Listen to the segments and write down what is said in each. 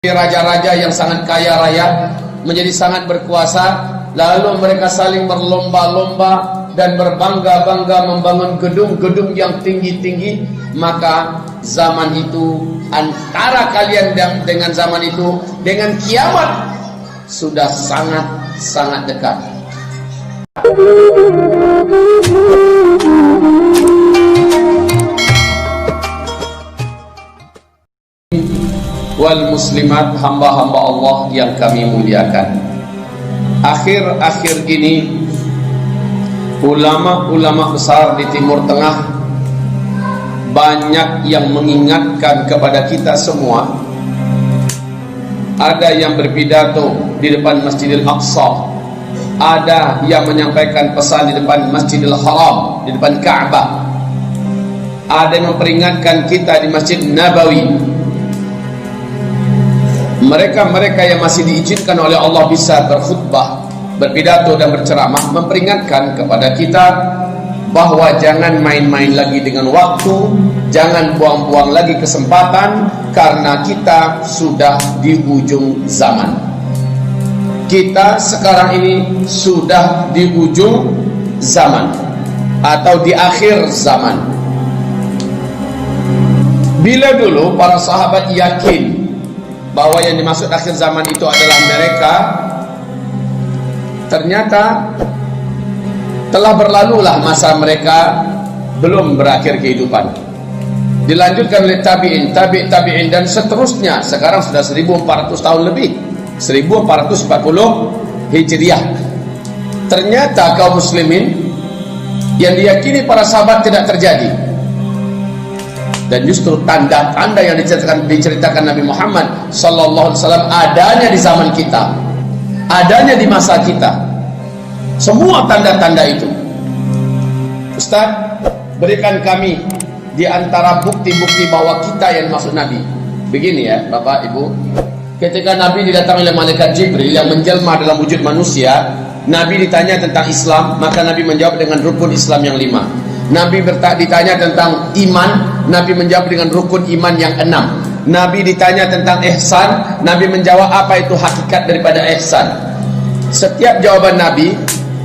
Raja-raja yang sangat kaya raya menjadi sangat berkuasa, lalu mereka saling berlomba-lomba dan berbangga-bangga membangun gedung-gedung yang tinggi-tinggi. Maka zaman itu, antara kalian dengan zaman itu, dengan kiamat sudah sangat-sangat dekat. Wal muslimat, hamba-hamba Allah yang kami muliakan, akhir-akhir ini ulama-ulama besar di Timur Tengah banyak yang mengingatkan kepada kita semua. Ada yang berpidato di depan Masjidil Aqsa, ada yang menyampaikan pesan di depan Masjidil Haram, di depan Ka'bah, ada yang memperingatkan kita di Masjid Nabawi. Mereka-mereka yang masih diizinkan oleh Allah bisa berkhutbah, berpidato dan berceramah, memperingatkan kepada kita bahwa jangan main-main lagi dengan waktu, jangan buang-buang lagi kesempatan, karena kita sudah di ujung zaman. Kita sekarang ini sudah di ujung zaman atau di akhir zaman. Bila dulu para sahabat yakin bahwa yang dimaksud akhir zaman itu adalah mereka, ternyata telah berlalulah masa mereka, belum berakhir kehidupan. Dilanjutkan oleh tabi'in, tabi'in dan seterusnya. Sekarang sudah 1400 tahun lebih, 1440 Hijriah. Ternyata kaum muslimin yang diyakini para sahabat tidak terjadi. Dan justru tanda-tanda yang diceritakan Nabi Muhammad sallallahu alaihi wasallam adanya di zaman kita, adanya di masa kita. Semua tanda-tanda itu, Ustaz, berikan kami di antara bukti-bukti bahwa kita yang dimaksud Nabi. Begini ya Bapak Ibu, ketika Nabi didatangi oleh malaikat Jibril yang menjelma dalam wujud manusia, Nabi ditanya tentang Islam, maka Nabi menjawab dengan rukun Islam yang 5. Nabi ditanya tentang iman, Nabi menjawab dengan rukun iman yang 6. Nabi ditanya tentang ihsan, Nabi menjawab apa itu hakikat daripada ihsan. Setiap jawaban Nabi,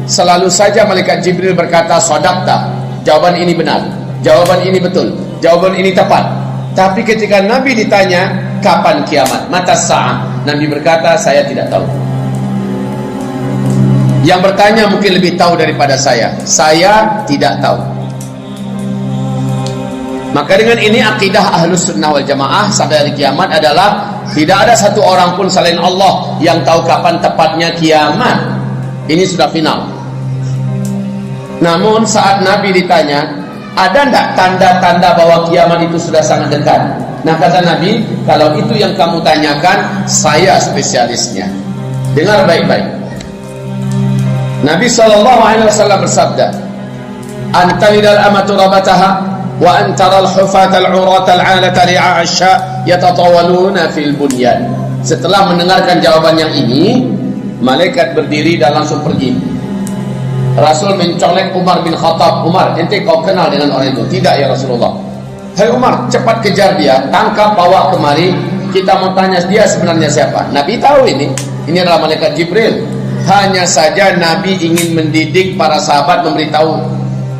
selalu saja malaikat Jibril berkata, "Shadaqta." Jawaban ini benar, jawaban ini betul, jawaban ini tepat. Tapi ketika Nabi ditanya, "Kapan kiamat? Mata sa'ah?" Nabi berkata, "Saya tidak tahu." Yang bertanya mungkin lebih tahu daripada saya tidak tahu. Maka dengan ini akidah Ahlus Sunnah wal Jamaah sampai hari kiamat adalah tidak ada satu orang pun selain Allah yang tahu kapan tepatnya kiamat. Ini sudah final. Namun saat Nabi ditanya, ada tidak tanda-tanda bahwa kiamat itu sudah sangat dekat? Nah kata Nabi, kalau itu yang kamu tanyakan, saya spesialisnya. Dengar baik-baik. Nabi SAW bersabda, "Antalidal amatu rabataha wa antaral hufatal uratal 'alata ri'a'asya yatatawaluna fil bunyan." Setelah mendengarkan jawaban yang ini, malaikat berdiri dan langsung pergi. Rasul mencolek Umar bin Khattab, "Umar, ente kau kenal dengan orang itu?" "Tidak ya Rasulullah." "Hai Umar, cepat kejar dia, tangkap, bawa kemari, kita mau tanya dia sebenarnya siapa." Nabi tahu ini adalah malaikat Jibril. Hanya saja Nabi ingin mendidik para sahabat, memberitahu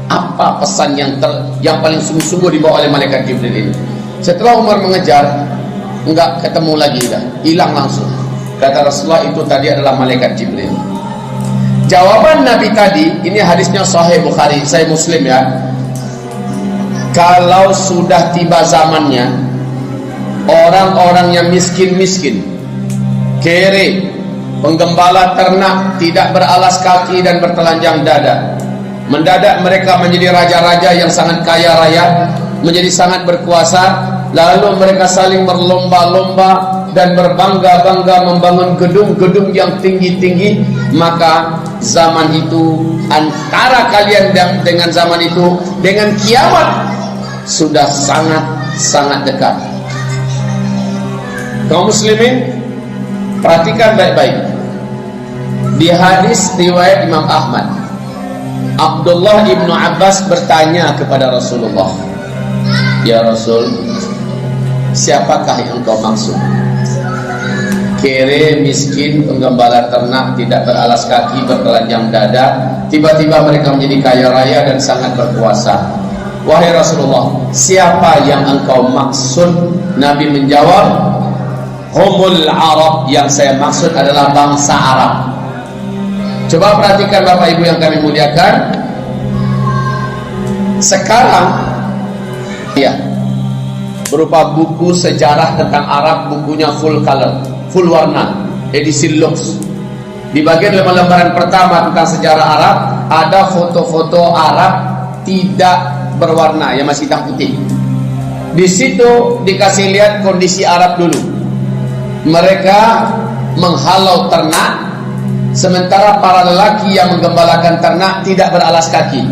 apa pesan yang paling sungguh-sungguh dibawa oleh malaikat Jibril ini. Setelah Umar mengejar, enggak ketemu lagi, dah hilang langsung. Kata Rasulullah, itu tadi adalah malaikat Jibril. Jawaban Nabi tadi, ini hadisnya Sahih Bukhari, Sahih Muslim ya. Kalau sudah tiba zamannya, orang-orang yang miskin-miskin, kere, penggembala ternak, tidak beralas kaki dan bertelanjang dada, mendadak mereka menjadi raja-raja yang sangat kaya raya, menjadi sangat berkuasa, lalu mereka saling berlomba-lomba dan berbangga-bangga membangun gedung-gedung yang tinggi-tinggi. Maka zaman itu, antara kalian dengan zaman itu, dengan kiamat sudah sangat-sangat dekat. Kaum muslimin, perhatikan baik-baik. Di hadis riwayat Imam Ahmad, Abdullah ibnu Abbas bertanya kepada Rasulullah, "Ya Rasul, siapakah yang kau maksud?" kere, miskin, penggembala ternak, tidak beralas kaki, bertelanjang dada, tiba-tiba mereka menjadi kaya raya dan sangat berkuasa. Wahai Rasulullah, siapa yang engkau maksud? Nabi menjawab, humul Arab, yang saya maksud adalah bangsa Arab. Coba perhatikan Bapak Ibu yang kami muliakan. Sekarang ya, berupa buku sejarah tentang Arab, bukunya full color, full warna, edisi Lux. Di bagian lembaran pertama tentang sejarah Arab ada foto-foto Arab tidak berwarna, yang masih hitam putih. Di situ dikasih lihat kondisi Arab dulu. Mereka menghalau ternak, sementara para lelaki yang menggembalakan ternak tidak beralas kaki.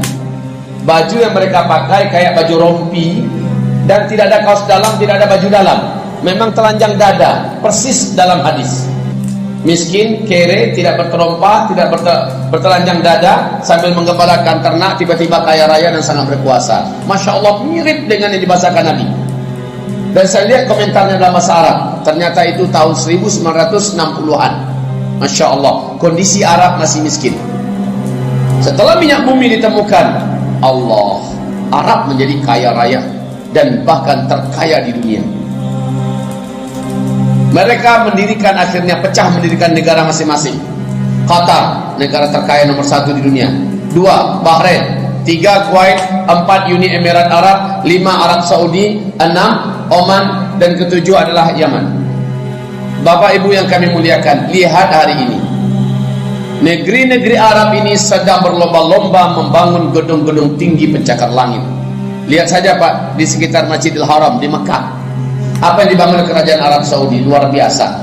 Baju yang mereka pakai kayak baju rompi, dan tidak ada kaos dalam, tidak ada baju dalam. Memang telanjang dada, persis dalam hadis. Miskin, kere, tidak berterompa, tidak bertelanjang dada, sambil menggembalakan ternak, tiba-tiba kaya raya dan sangat berkuasa. Masya Allah, mirip dengan yang dibahasakan Nabi. Dan saya lihat komentarnya dalam bahasa Arab, ternyata itu tahun 1960-an. Masya Allah, kondisi Arab masih miskin. Setelah minyak bumi ditemukan, Allah, Arab menjadi kaya raya dan bahkan terkaya di dunia. Mereka mendirikan, akhirnya pecah, mendirikan negara masing-masing. Qatar, negara terkaya nomor 1 di dunia. 2, Bahrain. 3, Kuwait. 4, Uni Emirat Arab. 5, Arab Saudi. 6, Oman. Dan ke-7 adalah Yaman. Bapak Ibu yang kami muliakan, lihat hari ini negeri-negeri Arab ini sedang berlomba-lomba membangun gedung-gedung tinggi pencakar langit. Lihat saja Pak, di sekitar Masjidil Haram di Mekah, apa yang dibangun oleh kerajaan Arab Saudi, luar biasa.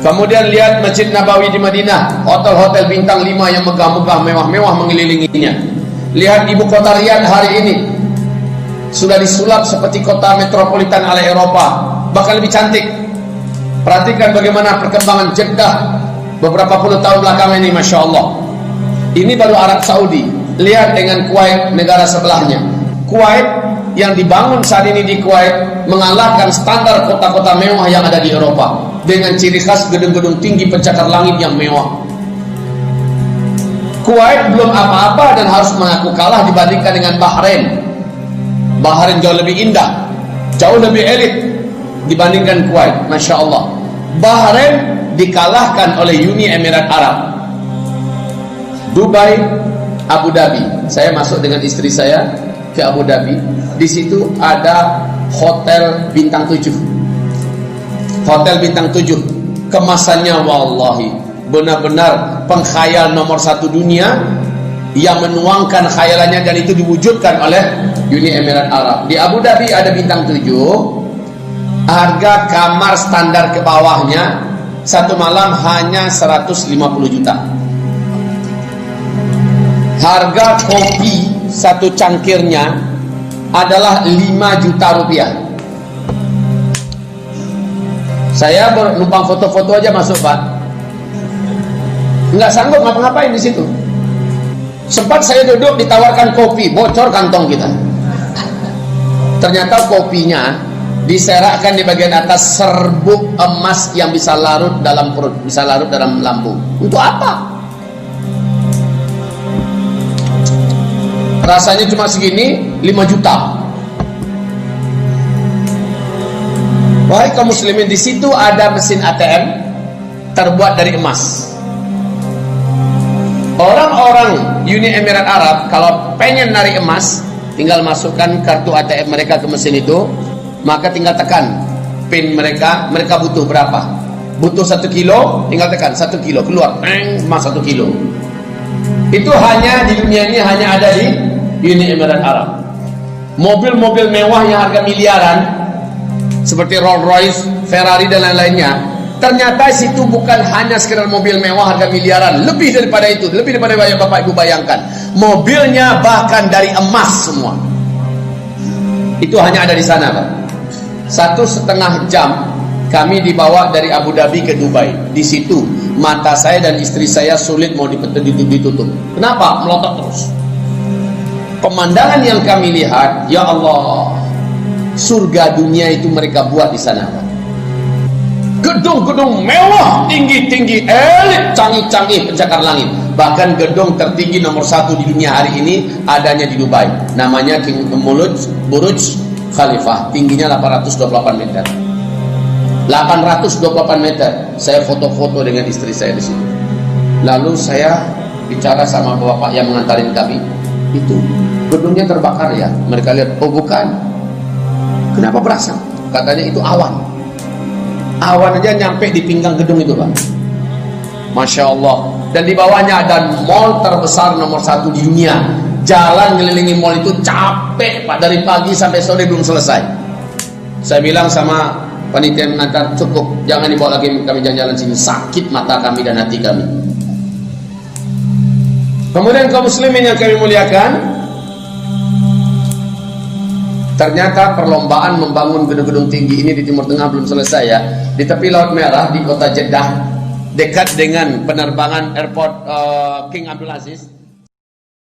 Kemudian lihat Masjid Nabawi di Madinah, hotel-hotel bintang 5 yang megah-megah, mewah-mewah mengelilinginya. Lihat ibu kota Riyadh hari ini, sudah disulap seperti kota metropolitan ala Eropa, bahkan lebih cantik. Perhatikan bagaimana perkembangan Jeddah beberapa puluh tahun belakangan ini, Masya Allah. Ini baru Arab Saudi. Lihat dengan Kuwait, negara sebelahnya. Kuwait yang dibangun saat ini di Kuwait mengalahkan standar kota-kota mewah yang ada di Eropa, dengan ciri khas gedung-gedung tinggi pencakar langit yang mewah. Kuwait belum apa-apa dan harus mengaku kalah dibandingkan dengan Bahrain. Bahrain jauh lebih indah, jauh lebih elit dibandingkan Kuwait. Masya Allah. Bahrain dikalahkan oleh Uni Emirat Arab. Dubai, Abu Dhabi. Saya masuk dengan istri saya ke Abu Dhabi. Di situ ada hotel bintang 7. Hotel bintang 7. Kemasannya wallahi benar-benar pengkhayal nomor 1 dunia yang menuangkan khayalannya, dan itu diwujudkan oleh Uni Emirat Arab. Di Abu Dhabi ada bintang 7. Harga kamar standar ke bawahnya satu malam hanya 150 juta. Harga kopi satu cangkirnya adalah 5 juta rupiah. Saya numpang foto-foto aja masuk Pak, nggak sanggup ngapa-ngapain di situ. Sempat saya duduk ditawarkan kopi, bocor kantong kita. Ternyata kopinya diserakkan di bagian atas serbuk emas yang bisa larut dalam perut, bisa larut dalam lambung. Untuk apa? Rasanya cuma segini, 5 juta. Wahai kaum muslimin, di situ ada mesin ATM terbuat dari emas. Orang-orang Uni Emirat Arab kalau pengen narik emas, tinggal masukkan kartu ATM mereka ke mesin itu, maka tinggal tekan pin mereka. Mereka butuh berapa? Butuh 1 kilo, tinggal tekan 1 kilo, keluar emas 1 kilo. Itu hanya di dunia ini, hanya ada di Uni Emirat Arab. Mobil-mobil mewah yang harga miliaran seperti Rolls Royce, Ferrari dan lain-lainnya, ternyata situ bukan hanya sekedar mobil mewah harga miliaran, lebih daripada itu, lebih daripada yang Bapak Ibu bayangkan. Mobilnya bahkan dari emas semua. Itu hanya ada di sana Pak. 1,5 jam kami dibawa dari Abu Dhabi ke Dubai. Di situ mata saya dan istri saya sulit mau ditutup. Kenapa? Melotot terus. Pemandangan yang kami lihat, ya Allah, surga dunia itu mereka buat di sana Pak. gedung-gedung mewah, tinggi-tinggi, elit, canggih-canggih, pencakar langit. Bahkan gedung tertinggi nomor 1 di dunia hari ini adanya di Dubai. Namanya King Burj Khalifah, tingginya 828 meter. 828 meter. Saya foto-foto dengan istri saya di situ. Lalu saya bicara sama bapak yang mengantarin kami. Itu gedungnya terbakar ya. Mereka lihat, oh bukan. Kenapa berasa? Katanya itu awan. Awan aja nyampe di pinggang gedung itu, Pak. Masya Allah. Dan di bawahnya ada mall terbesar nomor 1 di dunia. Jalan ngelilingi mall itu capek, Pak. Dari pagi sampai sore belum selesai. Saya bilang sama panitia mengantar, cukup, jangan dibawa lagi kami jalan-jalan sini. Sakit mata kami dan hati kami. Kemudian kaum muslimin yang kami muliakan, ternyata perlombaan membangun gedung-gedung tinggi ini di Timur Tengah belum selesai ya. Di tepi Laut Merah di kota Jeddah, dekat dengan penerbangan airport King Abdul Aziz,